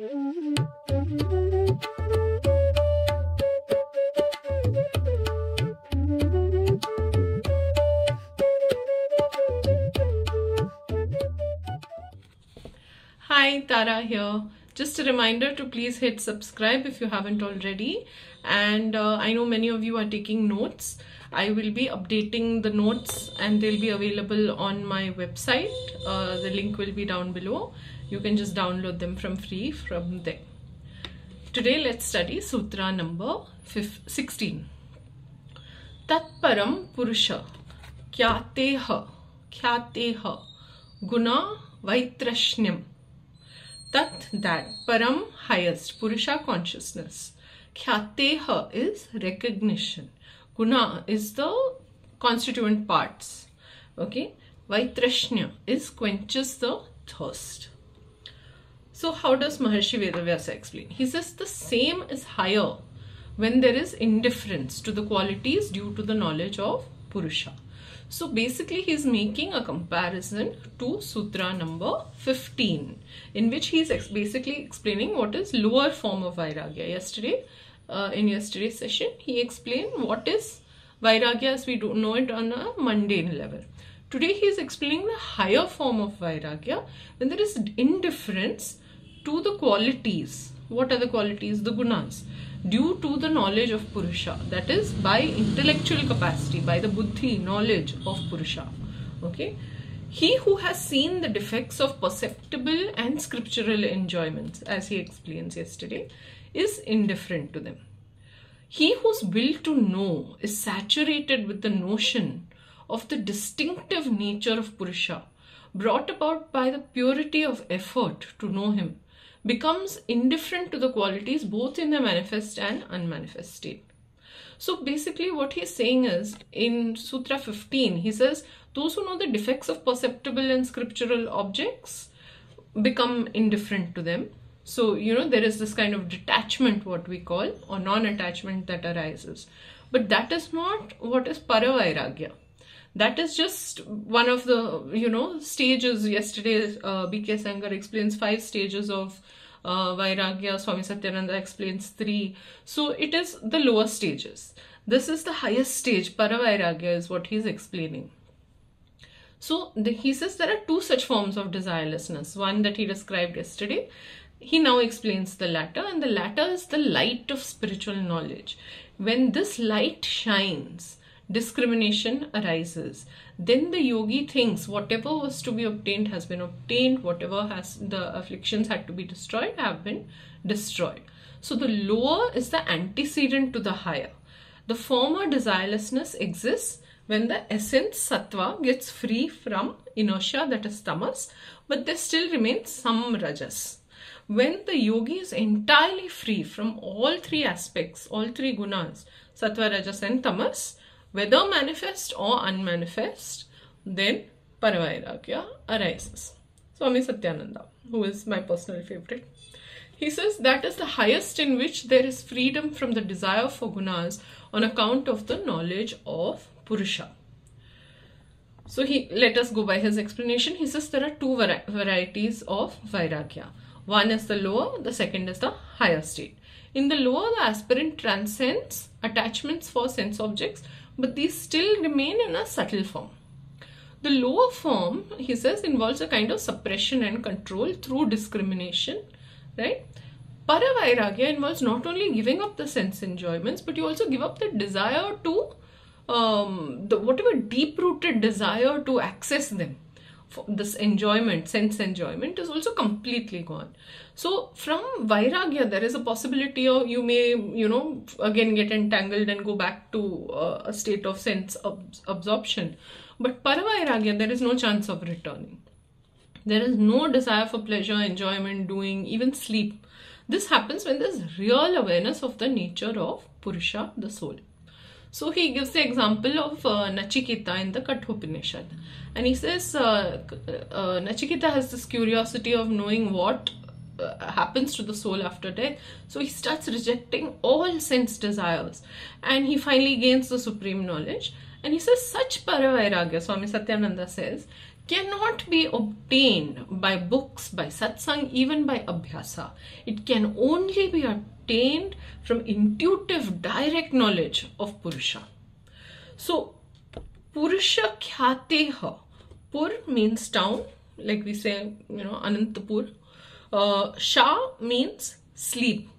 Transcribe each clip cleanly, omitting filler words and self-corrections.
Hi, Tara here. Just a reminder to please hit subscribe if you haven't already. And I know many of you are taking notes. I will be updating the notes and they'll be available on my website. The link will be down below. You can just download them free from there. Today let's study Sutra number 16. Tat-paraṃ puruṣa-khyāteḥ guṇa-vaitṛṣṇyam. Tat, that, param, highest, Purusha, consciousness. Khyāteḥ is recognition. Guna is the constituent parts. Okay. Vaitṛṣṇya is quenches the thirst. So how does Maharishi Ved Vyasa explain? He says the same is higher when there is indifference to the qualities due to the knowledge of Purusha. So basically he is making a comparison to Sutra number 15, in which he is basically explaining what is lower form of Vairagya. In yesterday's session, he explained what is Vairagya as we know it on a mundane level. Today he is explaining the higher form of Vairagya when there is indifference to the qualities. What are the qualities? The gunas. Due to the knowledge of Purusha, that is by intellectual capacity, by the buddhi, knowledge of Purusha. Okay, he who has seen the defects of perceptible and scriptural enjoyments, as he explains yesterday, is indifferent to them. He whose will to know is saturated with the notion of the distinctive nature of Purusha, brought about by the purity of effort to know him, becomes indifferent to the qualities both in the manifest and unmanifest state. So basically what he's saying is, in Sutra 15, he says, those who know the defects of perceptible and scriptural objects become indifferent to them. So, there is this kind of detachment, what we call, or non-attachment that arises. But that is not what is para-vairagya. That is just one of the, stages. Yesterday, BKS Iyengar explains 5 stages of Vairagya. Swami Satyananda explains 3. So it is the lower stages. This is the highest stage. Para-vairagya is what he is explaining. So he says there are 2 such forms of desirelessness. One that he described yesterday. He now explains the latter, and the latter is the light of spiritual knowledge. When this light shines, discrimination arises. Then the yogi thinks whatever was to be obtained has been obtained, whatever the afflictions had to be destroyed have been destroyed. So the lower is the antecedent to the higher. The former desirelessness exists when the essence sattva gets free from inertia, that is tamas, but there still remains some rajas. When the yogi is entirely free from all 3 aspects, all 3 gunas, sattva, rajas and tamas, whether manifest or unmanifest, then para-vairagya arises. Swami Satyananda, who is my personal favorite, he says that is the highest in which there is freedom from the desire for gunas on account of the knowledge of Purusha. So let us go by his explanation. He says there are 2 varieties of vairagya. One is the lower, the second is the higher state. In the lower, the aspirant transcends attachments for sense objects, but these still remain in a subtle form. The lower form, he says, involves a kind of suppression and control through discrimination, right? Para-vairagya involves not only giving up the sense enjoyments, but you also give up the desire to, whatever deep-rooted desire to access them. This enjoyment, sense enjoyment is also completely gone. So from vairagya, there is a possibility of you may, again get entangled and go back to a state of sense absorption. But para-vairagya, there is no chance of returning. There is no desire for pleasure, enjoyment, doing, even sleep. This happens when there is real awareness of the nature of Purusha, the soul. So he gives the example of Nachiketa in the Kathopanishad. And he says Nachiketa has this curiosity of knowing what happens to the soul after death. So he starts rejecting all sense desires. And he finally gains the supreme knowledge. And he says such para-vairagya, Swami Satyananda says, cannot be obtained by books, by satsang, even by abhyasa. It can only be obtained from intuitive, direct knowledge of Purusa. So, puruṣa-khyāteḥ. Pur means town, like we say, Anantapur. Sha means sleep.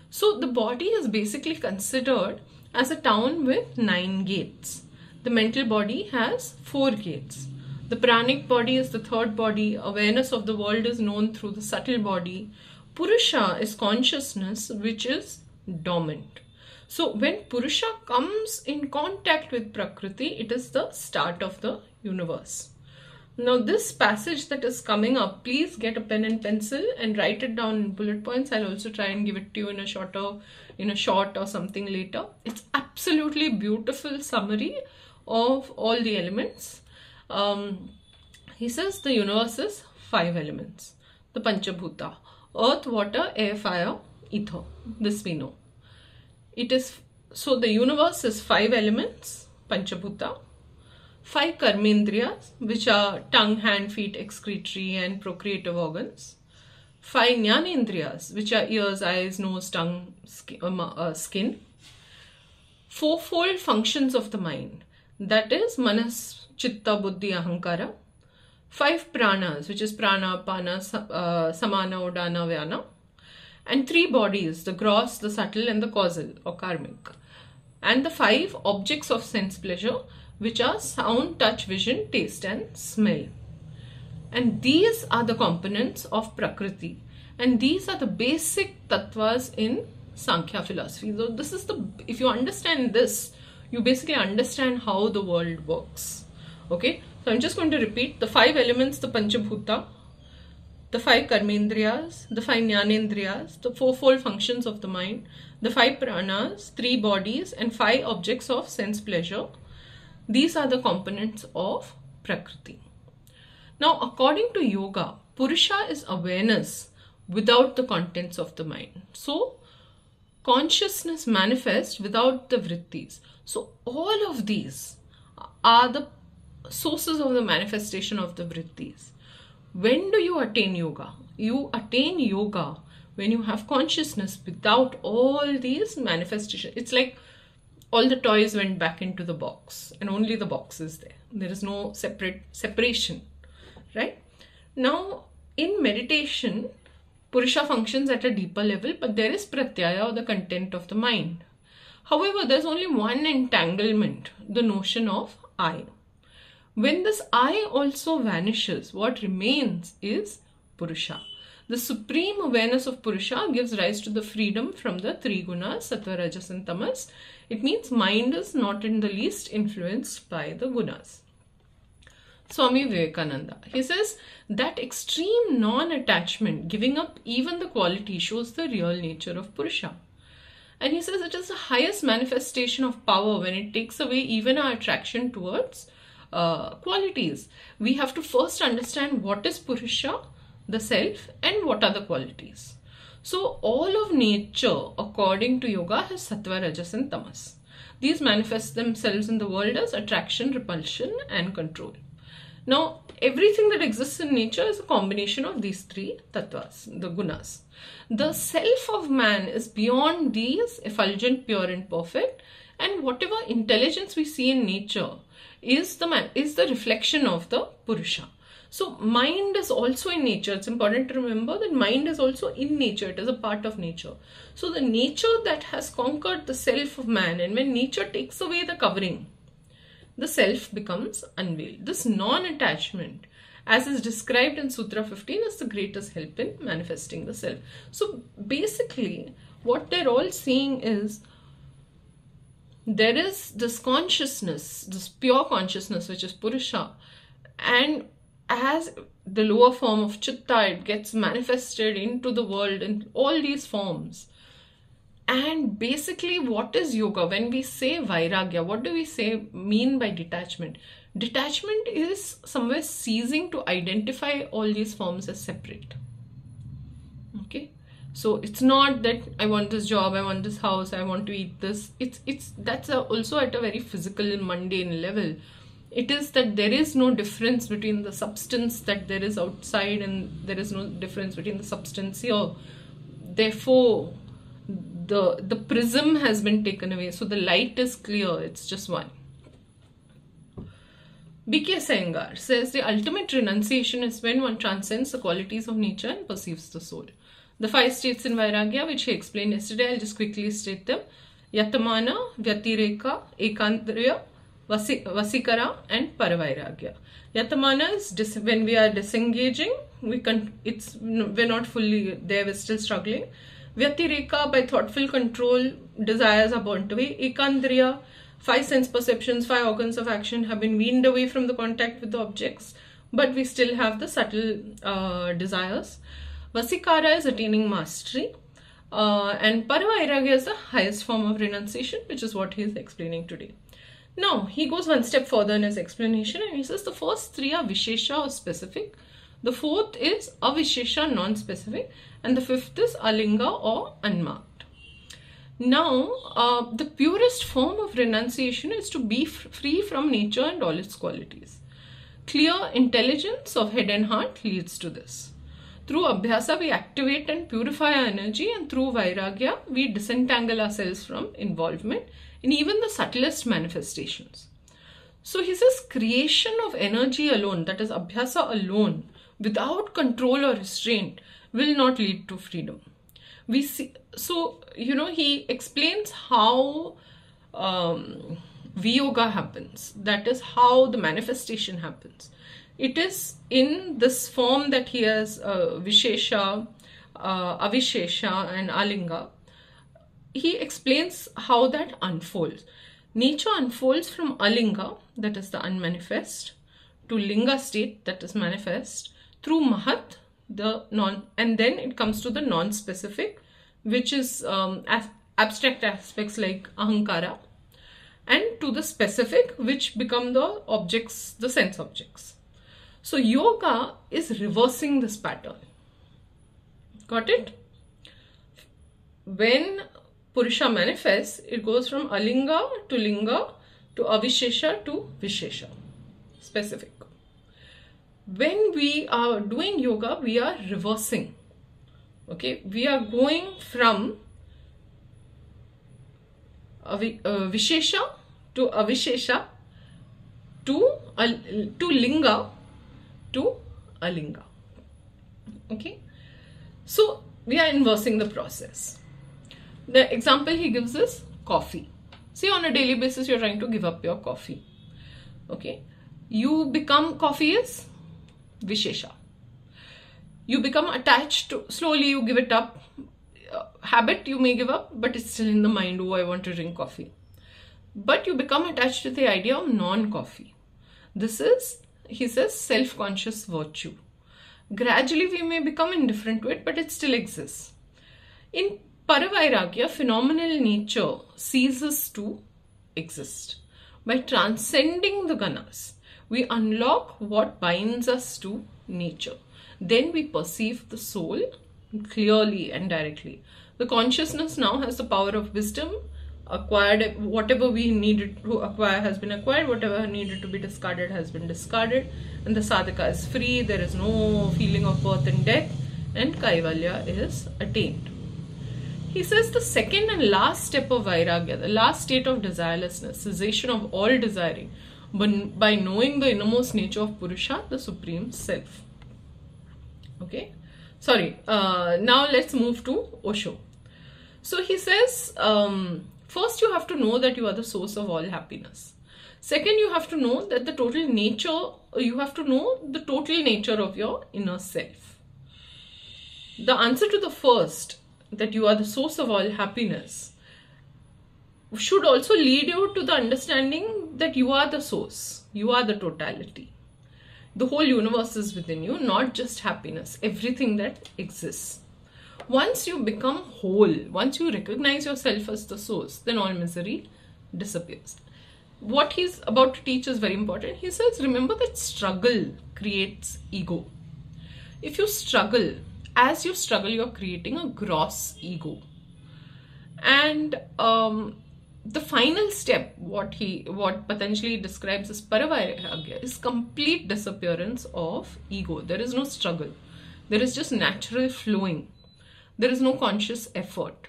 So, the body is basically considered as a town with 9 gates. The mental body has 4 gates. The pranic body is the third body. Awareness of the world is known through the subtle body. Purusa is consciousness, which is dormant. So when Purusa comes in contact with Prakriti, it is the start of the universe. Now this passage that is coming up, please get a pen and pencil and write it down in bullet points. I'll also try and give it to you in a short or something later. It's absolutely beautiful summary of all the elements. He says the universe is 5 elements. The Panchabhuta: earth, water, air, fire, ether. This we know. So the universe is 5 elements, Panchabhuta, 5 karmendriyas, which are tongue, hand, feet, excretory and procreative organs, 5 jnanendriyas, which are ears, eyes, nose, tongue, skin, 4-fold functions of the mind, that is manas, chitta, buddhi, ahankara, 5 pranas, which is prana, pana, samana, udana, vyana, and 3 bodies, the gross, the subtle and the causal or karmic, and the 5 objects of sense pleasure, which are sound, touch, vision, taste and smell. And these are the components of Prakriti, and these are the basic tattvas in Sankhya philosophy. So this is if you understand this, you basically understand how the world works. Okay, so I'm just going to repeat the 5 elements: the Panchabhuta, the 5 karmendriyas, the 5 jnanendriyas, the 4-fold functions of the mind, the 5 pranas, 3 bodies and 5 objects of sense pleasure. These are the components of Prakriti. Now, according to yoga, Purusa is awareness without the contents of the mind. So, consciousness manifests without the vrittis. So, all of these are the sources of the manifestation of the vrittis. When do you attain yoga? You attain yoga when you have consciousness without all these manifestations. It's like all the toys went back into the box and only the box is there. There is no separation, right? Now, in meditation, Purusa functions at a deeper level, but there is pratyaya, or the content of the mind. However, there's only one entanglement, the notion of I. When this I also vanishes, what remains is Purusa. The supreme awareness of Purusa gives rise to the freedom from the 3 gunas, sattva, rajas and tamas. It means mind is not in the least influenced by the gunas. Swami Vivekananda, he says that extreme non-attachment, giving up even the quality, shows the real nature of Purusa. And he says it is the highest manifestation of power when it takes away even our attraction towards qualities. We have to first understand what is Purusa, the self, and what are the qualities. So all of nature, according to yoga, has sattva, rajas and tamas. These manifest themselves in the world as attraction, repulsion and control. Now, everything that exists in nature is a combination of these 3 tattvas, the gunas. The self of man is beyond these, effulgent, pure and perfect, and whatever intelligence we see in nature is the reflection of the Purusa. So mind is also in nature. It's important to remember that mind is also in nature. It is a part of nature. So the nature that has conquered the self of man, and when nature takes away the covering, the self becomes unveiled. This non-attachment, as is described in Sutra 15, is the greatest help in manifesting the self. So basically, what they're all saying is, there is this consciousness, this pure consciousness, which is Purusa, and as the lower form of chitta, it gets manifested into the world in all these forms. And basically, what is yoga? When we say vairagya, what do we mean by detachment? Detachment is somewhere ceasing to identify all these forms as separate. Okay, so it's not that I want this job, I want this house, I want to eat this. That's also at a very physical and mundane level. it is that there is no difference between the substance that there is outside and there is no difference between the substance here. Therefore, the prism has been taken away. So the light is clear. It's just one. BKS Iyengar says the ultimate renunciation is when one transcends the qualities of nature and perceives the soul. The 5 states in Vairagya, which he explained yesterday, I'll just quickly state them. Yatamana, Vyatireka, Ekandriya, Vasikara and para-vairagya. Yatamana is when we are disengaging, we're not fully there, we're still struggling. Vyatireka, by thoughtful control, desires are burnt away. Ekandriya, 5 sense perceptions, 5 organs of action have been weaned away from the contact with the objects, but we still have the subtle desires. Vasikara is attaining mastery, and para-vairagya is the highest form of renunciation, which is what he is explaining today. Now, he goes one step further in his explanation and he says the first 3 are Vishesha or specific, the 4th is Avishesha, non-specific, and the 5th is Alinga or unmarked. Now, the purest form of renunciation is to be free from nature and all its qualities. Clear intelligence of head and heart leads to this. Through Abhyasa, we activate and purify our energy, and through Vairagya, we disentangle ourselves from involvement in even the subtlest manifestations. So he says creation of energy alone, that is Abhyasa alone, without control or restraint, will not lead to freedom. We see, so, he explains how Viyoga happens. That is how the manifestation happens. It is in this form that he has Vishesha, Avishesha and Alinga. He explains how that unfolds. Nature unfolds from Alinga, that is the unmanifest, to Linga state, that is manifest, through Mahat, and then it comes to the non-specific, which is abstract aspects like Ahankara, and to the specific, which become the objects, the sense objects. So yoga is reversing this pattern. Got it? When Purusa manifests, it goes from Alinga to Linga to Avishesha to Vishesha, specific. When we are doing yoga, we are reversing. Okay, we are going from Vishesha to Avishesha to Linga to Alinga. Okay, so we are inversing the process. The example he gives is coffee. See, on a daily basis, you're trying to give up your coffee. Okay, you become, coffee is Vishesha. You become attached to, slowly you give it up. Habit you may give up, but it's still in the mind, oh, I want to drink coffee. But you become attached to the idea of non-coffee. This is, he says, self-conscious virtue. Gradually we may become indifferent to it, but it still exists. In para-vairagya, phenomenal nature ceases to exist. By transcending the gunas, we unlock what binds us to nature. Then we perceive the soul clearly and directly. The consciousness now has the power of wisdom. Acquired, whatever we needed to acquire has been acquired, whatever needed to be discarded has been discarded, and the sadhaka is free. There is no feeling of birth and death, and kaivalya is attained. He says the second and last step of vairagya, the last state of desirelessness, cessation of all desiring, by knowing the innermost nature of Purusa, the Supreme Self. Okay, sorry, now let's move to Osho. So he says, first you have to know that you are the source of all happiness. Second, you have to know that the total nature, you have to know the total nature of your inner self. The answer to the first, that you are the source of all happiness, should also lead you to the understanding that you are the source, you are the totality. The whole universe is within you, not just happiness, everything that exists. Once you become whole, once you recognize yourself as the source, then all misery disappears. What he's about to teach is very important. He says, remember that struggle creates ego. If you struggle, as you struggle, you're creating a gross ego. And the final step, what Patanjali describes as para-vairagya, is complete disappearance of ego. There is no struggle. There is just natural flowing. There is no conscious effort.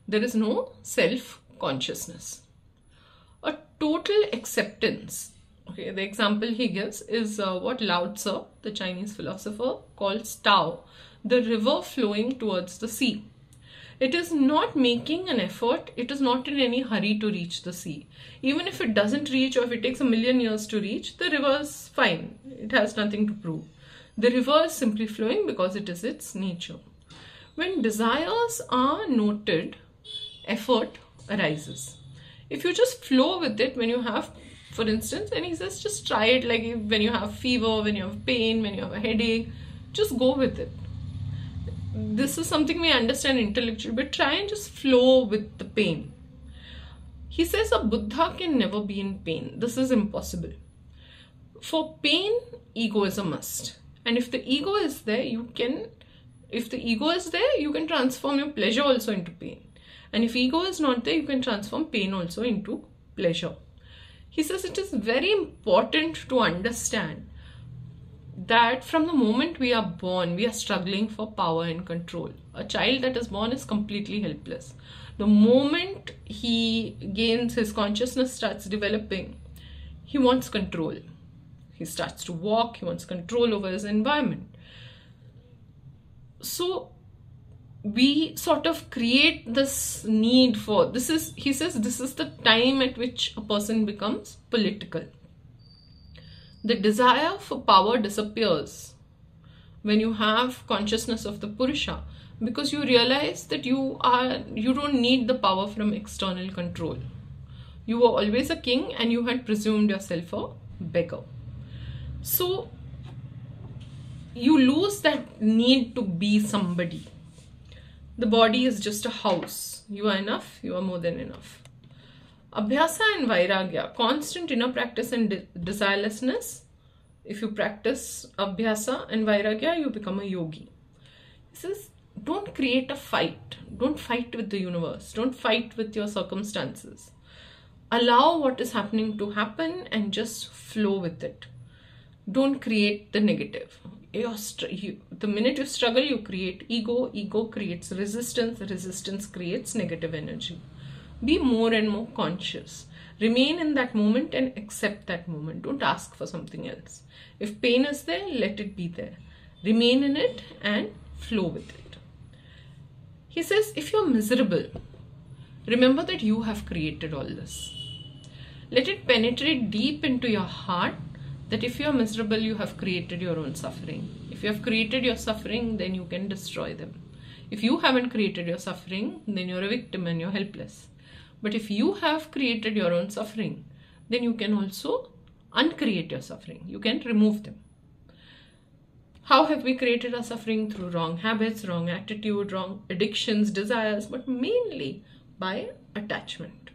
There is no self-consciousness. A total acceptance. Okay, the example he gives is what Lao Tzu, the Chinese philosopher, calls Tao, the river flowing towards the sea. It is not making an effort. It is not in any hurry to reach the sea. Even if it doesn't reach, or if it takes 1,000,000 years to reach, the river is fine. It has nothing to prove. The river is simply flowing because it is its nature. When desires are noted, effort arises. If you just flow with it, when you have, for instance, and he says just try it, like when you have fever, when you have pain, when you have a headache, just go with it. This is something we understand intellectually, but try and just flow with the pain. He says a Buddha can never be in pain. This is impossible. For pain, ego is a must. And if the ego is there, you can transform your pleasure also into pain. And if ego is not there, you can transform pain also into pleasure. He says it is very important to understand that from the moment we are born, we are struggling for power and control. A child that is born is completely helpless. The moment he gains, his consciousness starts developing, he wants control. He starts to walk, he wants control over his environment. So we sort of create this need for, he says this is the time at which a person becomes political. The desire for power disappears when you have consciousness of the Purusa, because you realize that you don't need the power from external control. You were always a king and you had presumed yourself a beggar. So you lose that need to be somebody. The body is just a house. You are enough, you are more than enough. Abhyasa and vairagya, constant inner practice and desirelessness. If you practice abhyasa and vairagya, you become a yogi. He says, don't create a fight. Don't fight with the universe. Don't fight with your circumstances. Allow what is happening to happen and just flow with it. Don't create the negative. The minute you struggle, you create ego. Ego creates resistance. Resistance creates negative energy. Be more and more conscious. Remain in that moment and accept that moment. Don't ask for something else. If pain is there, let it be there. Remain in it and flow with it. He says, if you're miserable, remember that you have created all this. Let it penetrate deep into your heart that if you're miserable, you have created your own suffering. If you have created your suffering, then you can destroy them. If you haven't created your suffering, then you're a victim and you're helpless. But if you have created your own suffering, then you can also uncreate your suffering. You can remove them. How have we created our suffering? Through wrong habits, wrong attitude, wrong addictions, desires, but mainly by attachment.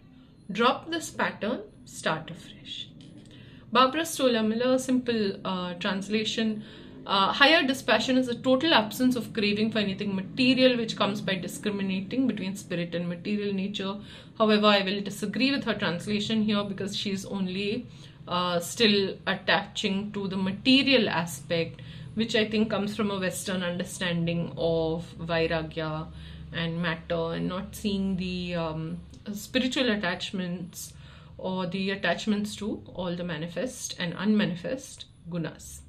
Drop this pattern, start afresh. Barbara Stoller Miller, simple translation. Higher dispassion is a total absence of craving for anything material, which comes by discriminating between spirit and material nature. However, I will disagree with her translation here because she's only still attaching to the material aspect, which I think comes from a Western understanding of vairagya and matter, and not seeing the spiritual attachments or the attachments to all the manifest and unmanifest gunas.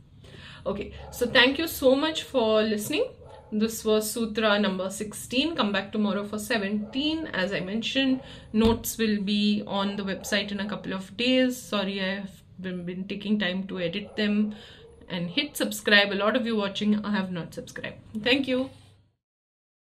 Okay, so thank you so much for listening. This was Sutra number 16. Come back tomorrow for 17. As I mentioned, notes will be on the website in a couple of days. Sorry, I have been taking time to edit them. And hit subscribe. A lot of you watching have not subscribed. Thank you.